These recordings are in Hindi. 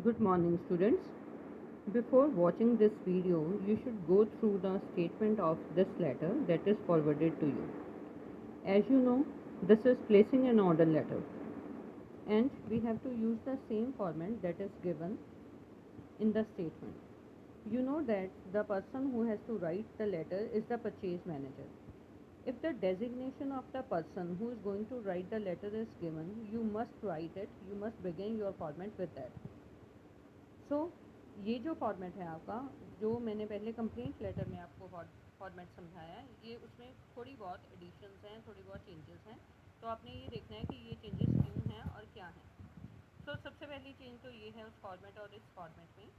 Good morning, students. Before watching this video, you should go through the statement of this letter that is forwarded to you. As you know, this is placing an order letter, and we have to use the same format that is given in the statement. You know that the person who has to write the letter is the purchase manager. If the designation of the person who is going to write the letter is given, you must write it, you must begin your format with that. सो ये जो फॉर्मेट है आपका, जो मैंने पहले कंप्लेंट लेटर में आपको फॉर्मेट समझाया है, ये उसमें थोड़ी बहुत एडिशंस हैं, थोड़ी बहुत चेंजेस हैं, तो आपने ये देखना है कि ये चेंजेस क्यों हैं और क्या हैं। सो सबसे पहली चेंज तो ये है उस फॉर्मेट और इस फॉर्मेट में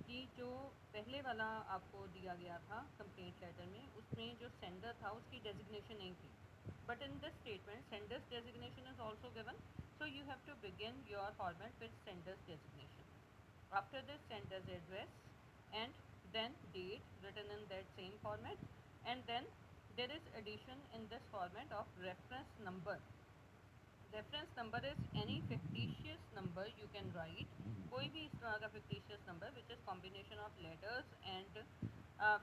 कि जो पहले वाला आपको दिया गया था कंप्लेंट लेटर में, उसमें जो सेंडर था उसकी डेजिग्नेशन नहीं थी, but in this statement sender's designation is also given, so you have to begin your format with sender's designation. After this, sender's address and then date written in that same format, and then there is addition in this format of reference number. Reference number is any fictitious number you can write, कोई भी इस तरह का fictitious number which is combination of letters and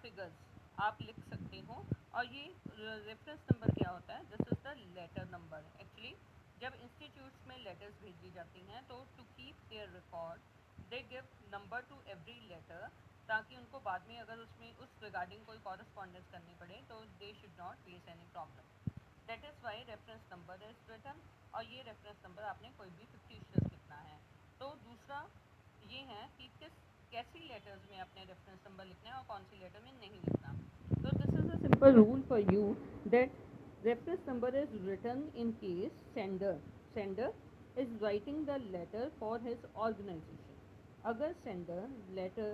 figures आप लिख सकते हो. और ये reference number क्या होता है? This is the letter number. Actually जब इंस्टीट्यूट्स में लेटर्स भेजी जाती हैं तो to keep their record they give number to every letter, ताकि उनको बाद में अगर उसमें उस रिगार्डिंग कोई कॉरस्पॉन्डेंस करनी पड़े तो they should not face any problem. That is why reference number is written. और ये रेफरेंस नंबर आपने कोई भी फिक्टिशियस लिखना है. तो दूसरा ये है कि कैसी लेटर्स में आपने रेफरेंस नंबर लिखना है और कौन सी लेटर में नहीं लिखना. तो this is a simple rule for you that reference number is written in case sender is writing the letter for his organization. अगर sender letter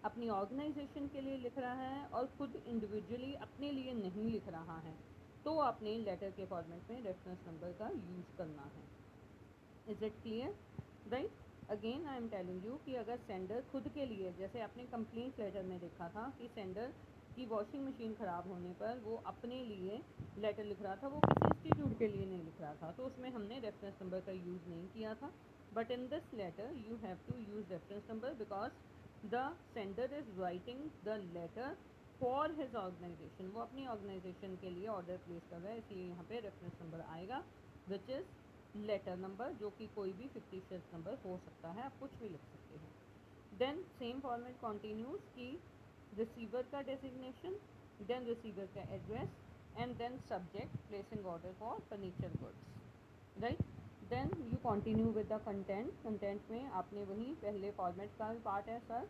अपनी ऑर्गेनाइजेशन के लिए लिख रहा है और खुद इंडिविजुअली अपने लिए नहीं लिख रहा है, तो आपने लेटर के फॉर्मेट में रेफरेंस नंबर का यूज़ करना है. Is it clear? Right. Again I am telling you कि अगर सेंडर खुद के लिए, जैसे आपने कंप्लेंट लेटर में देखा था कि सेंडर की वॉशिंग मशीन ख़राब होने पर वो अपने लिए लेटर लिख रहा था, वो किसी इंस्टीट्यूट के लिए नहीं लिख रहा था, तो उसमें हमने रेफरेंस नंबर का यूज़ नहीं किया था. But in this letter you have to use reference number because the sender is writing the letter for his organisation. वो अपनी ऑर्गेनाइजेशन के लिए ऑर्डर प्लेस कर रहा है, इसलिए यहाँ पे रेफरेंस नंबर आएगा विच इज़ लेटर नंबर, जो कि कोई भी फिक्टिशियस नंबर हो सकता है, आप कुछ भी लिख सकते हैं. देन सेम फॉर्मेट कंटिन्यूज की रिसीवर का डेजिग्नेशन, देन रिसीवर का address and then subject placing order for furniture goods. Right. Then you continue with the content. Content में आपने वही पहले फॉर्मेट का भी पार्ट है सर.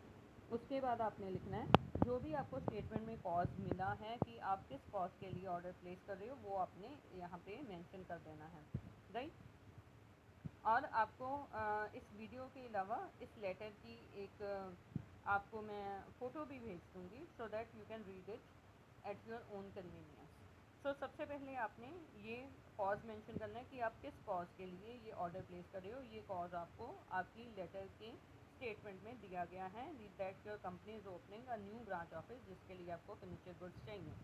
उसके बाद आपने लिखना है जो भी आपको स्टेटमेंट में कॉज मिला है कि आप किस कॉज के लिए ऑर्डर प्लेस कर रहे हो, वो आपने यहाँ पे मेंशन कर देना है. राइट. और आपको इस वीडियो के अलावा इस लेटर की एक आपको मैं फ़ोटो भी भेज दूँगी, so that you can read it at your own convenience. So सबसे पहले आपने ये कॉज मेंशन करना है कि आप किस कॉज के लिए ये ऑर्डर प्लेस कर रहे हो. ये कॉज आपको आपकी लेटर के स्टेटमेंट में दिया गया है that your company is opening a new branch office, जिसके लिए आपको फर्नीचर गुड्स चाहिए.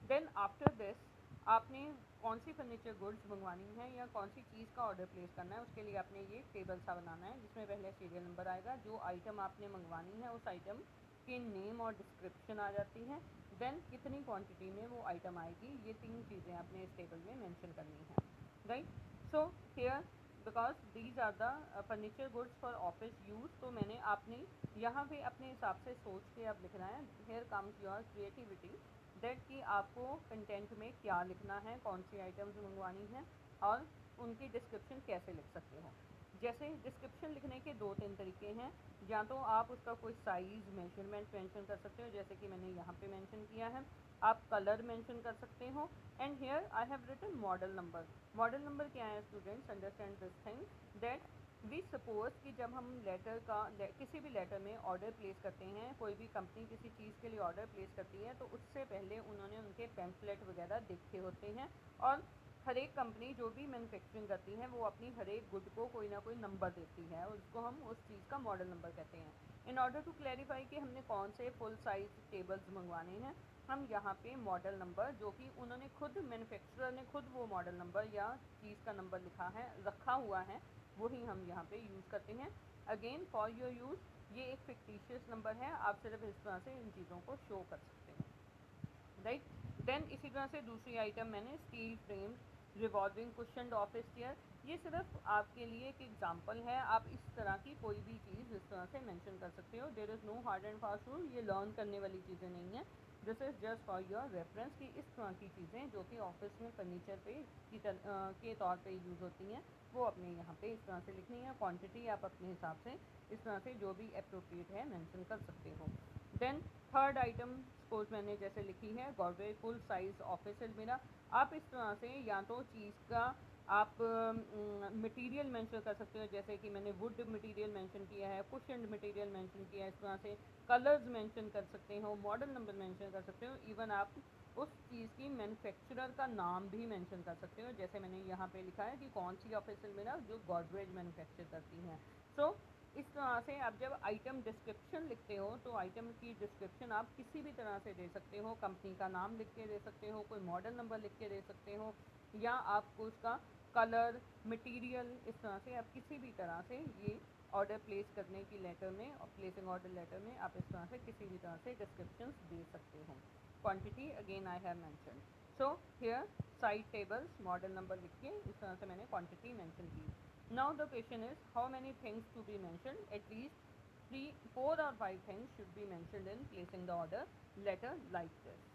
देन आफ्टर दिस आपने कौन सी फर्नीचर गुड्स मंगवानी है या कौन सी चीज़ का ऑर्डर प्लेस करना है, उसके लिए आपने ये टेबल सा बनाना है जिसमें पहले सीरियल नंबर आएगा, जो आइटम आपने मंगवानी है उस आइटम के नेम और डिस्क्रिप्शन आ जाती है, देन कितनी क्वांटिटी में वो आइटम आएगी. ये तीन चीज़ें आपने इस टेबल में मेंशन करनी है. Right. So here because these are the furniture goods for office use, तो मैंने आपने यहाँ पे अपने हिसाब से सोच के अब लिखना है. Here comes your creativity that कि आपको कंटेंट में क्या लिखना है, कौन सी आइटम्स मंगवानी है और उनकी डिस्क्रिप्शन कैसे लिख सकते हो. जैसे डिस्क्रिप्शन लिखने के दो तीन तरीके हैं. या तो आप उसका कोई साइज़ मेजरमेंट मेंशन कर सकते हो, जैसे कि मैंने यहाँ पे मेंशन किया है. आप कलर मेंशन कर सकते हो. And here I have written model number. Model number क्या है students? Understand this thing that we suppose कि जब हम लेटर का किसी भी लेटर में ऑर्डर प्लेस करते हैं, कोई भी कंपनी किसी चीज़ के लिए ऑर्डर प्लेस करती है, तो उससे पहले उन्होंने उनके पैम्फलेट वगैरह देखे होते हैं. और हर एक कंपनी जो भी मैन्युफैक्चरिंग करती है वो अपनी हर एक गुड को कोई ना कोई नंबर देती है और उसको हम उस चीज़ का मॉडल नंबर कहते हैं. इन ऑर्डर टू क्लैरिफाई कि हमने कौन से फुल साइज टेबल्स मंगवाने हैं, हम यहाँ पे मॉडल नंबर, जो कि उन्होंने खुद मैन्युफैक्चरर ने खुद वो मॉडल नंबर या चीज़ का नंबर लिखा है रखा हुआ है, वही हम यहाँ पे यूज़ करते हैं. अगेन फॉर योर यूज़, ये एक फिक्टिशियस नंबर है, आप सिर्फ इस तरह से इन चीज़ों को शो कर सकते हैं, राइट। देन इसी तरह से दूसरी आइटम मैंने steel framed revolving cushion office chair, ये सिर्फ आपके लिए एक एग्जांपल है, आप इस तरह की कोई भी चीज़ इस तरह से मेंशन कर सकते हो। There is no hard and fast rule, ये लर्न करने वाली चीज़ें नहीं हैं, this is just for your reference कि इस तरह की चीज़ें जो कि ऑफिस में फर्नीचर पे के तौर पे यूज़ होती हैं, वो अपने यहाँ पे इस तरह से लिखनी है। क्वांटिटी आप अपने हिसाब से इस तरह से जो भी अप्रोप्रिएट है मेंशन कर सकते हो। देन थर्ड आइटम सपोज मैंने जैसे लिखी है गॉडरेज फुल साइज ऑफिस अलमीरा, आप इस तरह से या तो चीज़ का आप मटेरियल मेंशन कर सकते हो, जैसे कि मैंने वुड मटेरियल मेंशन किया है, कुशन्ड मटेरियल मेंशन किया है, इस तरह से कलर्स मेंशन कर सकते हो, मॉडल नंबर मेंशन कर सकते हो, इवन आप उस चीज़ की मैन्युफैक्चरर का नाम भी मेंशन कर सकते हो, जैसे मैंने यहाँ पे लिखा है कि कौन सी ऑफिस अलमीरा जो गॉडरेज मैन्युफैक्चर करती हैं। सो इस तरह से आप जब आइटम डिस्क्रिप्शन लिखते हो तो आइटम की डिस्क्रिप्शन आप किसी भी तरह से दे सकते हो, कंपनी का नाम लिख के दे सकते हो, कोई मॉडल नंबर लिख के दे सकते हो, या आपको उसका कलर मटेरियल इस तरह से आप किसी भी तरह से ये ऑर्डर प्लेस करने की लेटर में और प्लेसिंग ऑर्डर लेटर में आप इस तरह से किसी भी तरह से डिस्क्रिप्शंस दे सकते हो। Quantity again I have mention, so here side tables model number लिख के इस तरह से मैंने क्वांटिटी मेंशन की। Now the question is how many things to be mentioned? At least 3, 4 or 5 things should be mentioned in placing the order letter like this.